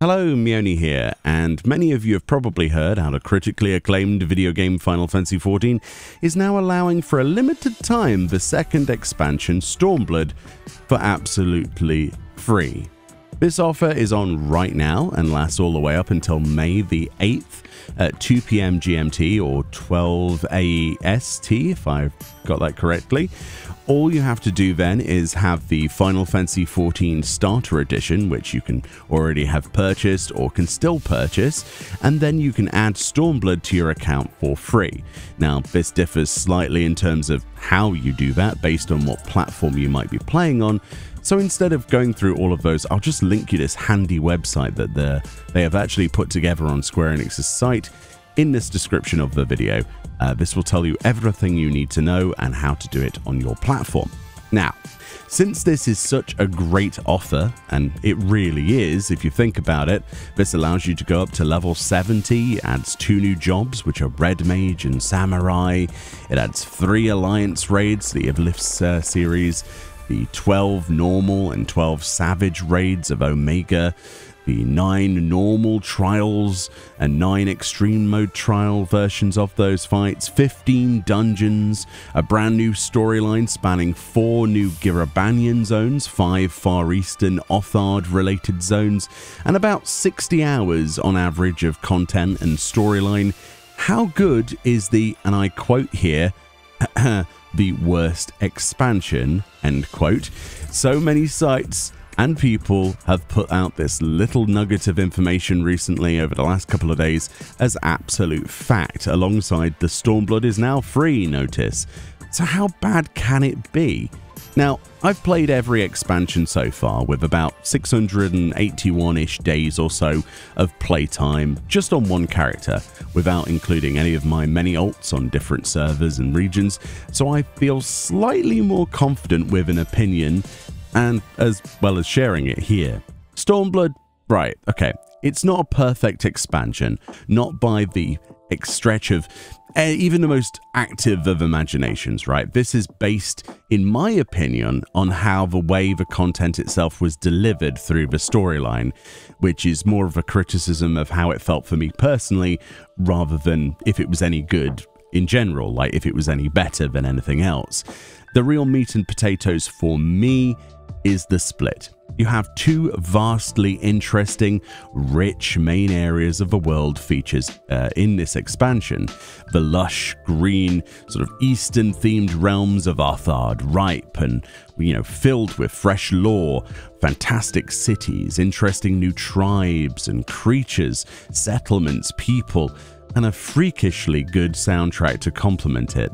Hello, Meoni here, and many of you have probably heard how the critically acclaimed video game Final Fantasy XIV is now allowing for a limited time the second expansion, Stormblood, for absolutely free. This offer is on right now and lasts all the way up until May the 8th at 2 PM GMT or 12 AST, if I've got that correctly. All you have to do then is have the Final Fantasy XIV Starter Edition, which you can already have purchased or can still purchase, and then you can add Stormblood to your account for free. Now, this differs slightly in terms of how you do that based on what platform you might be playing on. So instead of going through all of those, I'll just link you this handy website that they have actually put together on Square Enix's site in this description of the video. This will tell you everything you need to know and how to do it on your platform. Now, since this is such a great offer, and it really is if you think about it, this allows you to go up to level 70, adds 2 new jobs which are Red Mage and Samurai, it adds 3 Alliance raids, the Uplifts series, the 12 normal and 12 savage raids of Omega, the 9 normal trials and 9 extreme mode trial versions of those fights, 15 dungeons, a brand new storyline spanning 4 new Girabanyan zones, 5 Far Eastern Othard related zones, and about 60 hours on average of content and storyline. How good is the, and I quote here, the worst expansion, end quote. So many sites and people have put out this little nugget of information recently over the last couple of days as absolute fact, alongside the Stormblood is now free notice. So how bad can it be? Now, I've played every expansion so far with about 681-ish days or so of playtime just on one character, without including any of my many alts on different servers and regions, so I feel slightly more confident with an opinion and as well as sharing it here. Stormblood, right, okay, it's not a perfect expansion, not by the stretch of even the most active of imaginations, right? This is based, in my opinion, on how the way the content itself was delivered through the storyline, which is more of a criticism of how it felt for me personally, rather than if it was any good in general, like if it was any better than anything else. The real meat and potatoes for me is the split. You have 2 vastly interesting, rich main areas of the world features in this expansion. The lush, green, sort of Eastern-themed realms of Othard, ripe and, filled with fresh lore, fantastic cities, interesting new tribes and creatures, settlements, people, and a freakishly good soundtrack to complement it.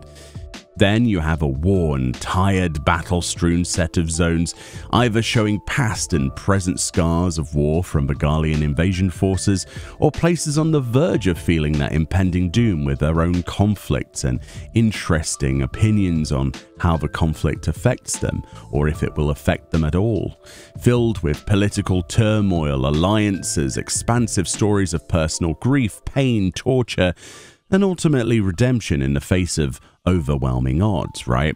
Then you have a worn, tired, battle-strewn set of zones, either showing past and present scars of war from Begalian invasion forces, or places on the verge of feeling that impending doom with their own conflicts and interesting opinions on how the conflict affects them, or if it will affect them at all. Filled with political turmoil, alliances, expansive stories of personal grief, pain, torture, and ultimately redemption in the face of overwhelming odds, right?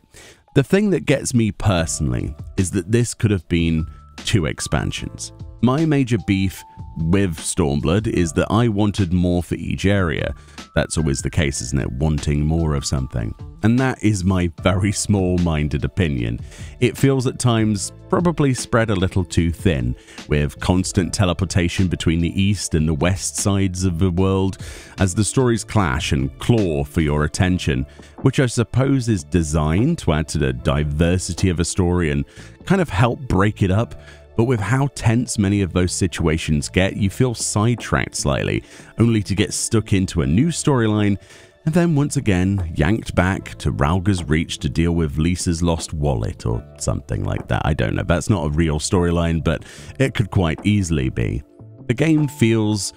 The thing that gets me personally is that this could have been 2 expansions. My major beef with Stormblood is that I wanted more for each area. That's always the case, isn't it? Wanting more of something. And that is my very small-minded opinion. It feels at times probably spread a little too thin, with constant teleportation between the east and the west sides of the world as the stories clash and claw for your attention, which I suppose is designed to add to the diversity of a story and kind of help break it up. But with how tense many of those situations get, you feel sidetracked slightly, only to get stuck into a new storyline, and then once again yanked back to Rauga's Reach to deal with Lisa's lost wallet or something like that. I don't know, that's not a real storyline, but it could quite easily be. The game feels,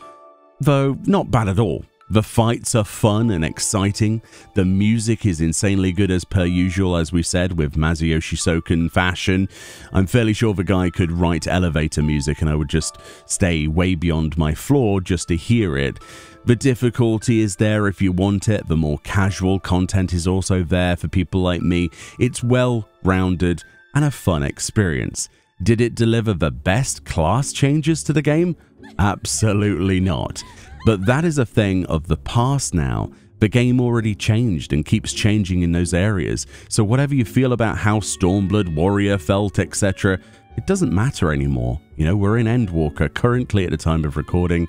though, not bad at all. The fights are fun and exciting, the music is insanely good as per usual, as we said, with Masayoshi Soken fashion. I'm fairly sure the guy could write elevator music and I would just stay way beyond my floor just to hear it. The difficulty is there if you want it, the more casual content is also there for people like me. It's well-rounded and a fun experience. Did it deliver the best class changes to the game? Absolutely not. But that is a thing of the past now. The game already changed and keeps changing in those areas, so whatever you feel about how Stormblood, Warrior felt, etc., it doesn't matter anymore. You know, we're in Endwalker currently at the time of recording,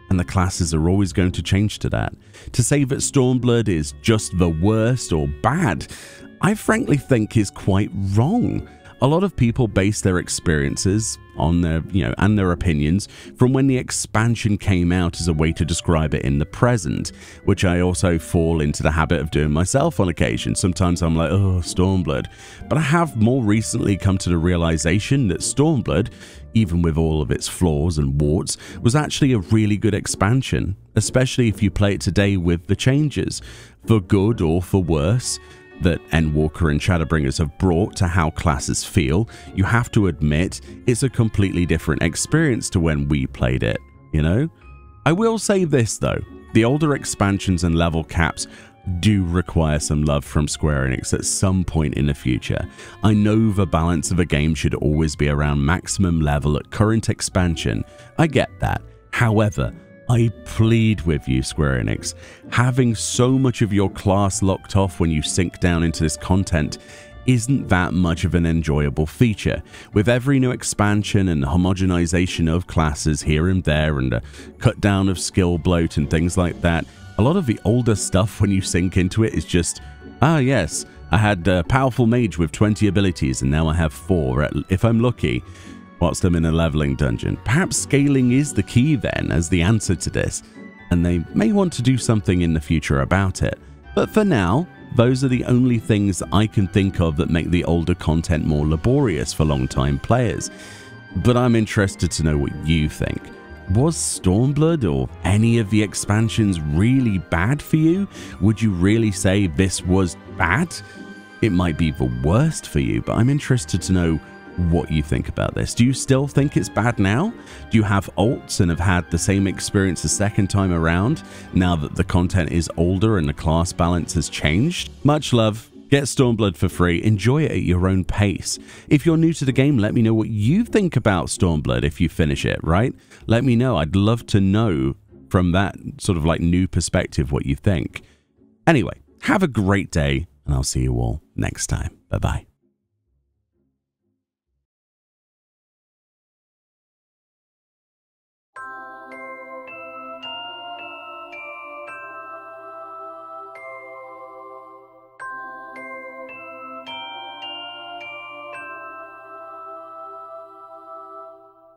and the classes are always going to change to that. To say that Stormblood is just the worst or bad, I frankly think is quite wrong. A lot of people base their experiences on their, and their opinions from when the expansion came out as a way to describe it in the present, which I also fall into the habit of doing myself on occasion. Sometimes I'm like, oh, Stormblood. But I have more recently come to the realization that Stormblood, even with all of its flaws and warts, was actually a really good expansion, especially if you play it today with the changes, for good or for worse, that Endwalker and Shadowbringers have brought to how classes feel. You have to admit, it's a completely different experience to when we played it, you know? I will say this though, the older expansions and level caps do require some love from Square Enix at some point in the future. I know the balance of a game should always be around maximum level at current expansion. I get that. However, I plead with you, Square Enix, having so much of your class locked off when you sink down into this content isn't that much of an enjoyable feature. With every new expansion and homogenization of classes here and there and a cut down of skill bloat and things like that, a lot of the older stuff when you sink into it is just, ah yes, I had a powerful mage with 20 abilities and now I have 4, if I'm lucky, whilst I'm in a leveling dungeon. Perhaps scaling is the key then as the answer to this, and they may want to do something in the future about it. But for now, those are the only things I can think of that make the older content more laborious for long-time players. But I'm interested to know what you think. Was Stormblood or any of the expansions really bad for you? Would you really say this was bad? It might be the worst for you, but I'm interested to know what you think about this. Do you still think it's bad now? Do you have alts and have had the same experience a second time around now that the content is older and the class balance has changed? Much love. Get Stormblood for free. Enjoy it at your own pace. If you're new to the game, let me know what you think about Stormblood if you finish it, right? Let me know. I'd love to know from that sort of like new perspective what you think. Anyway, have a great day and I'll see you all next time. Bye-bye.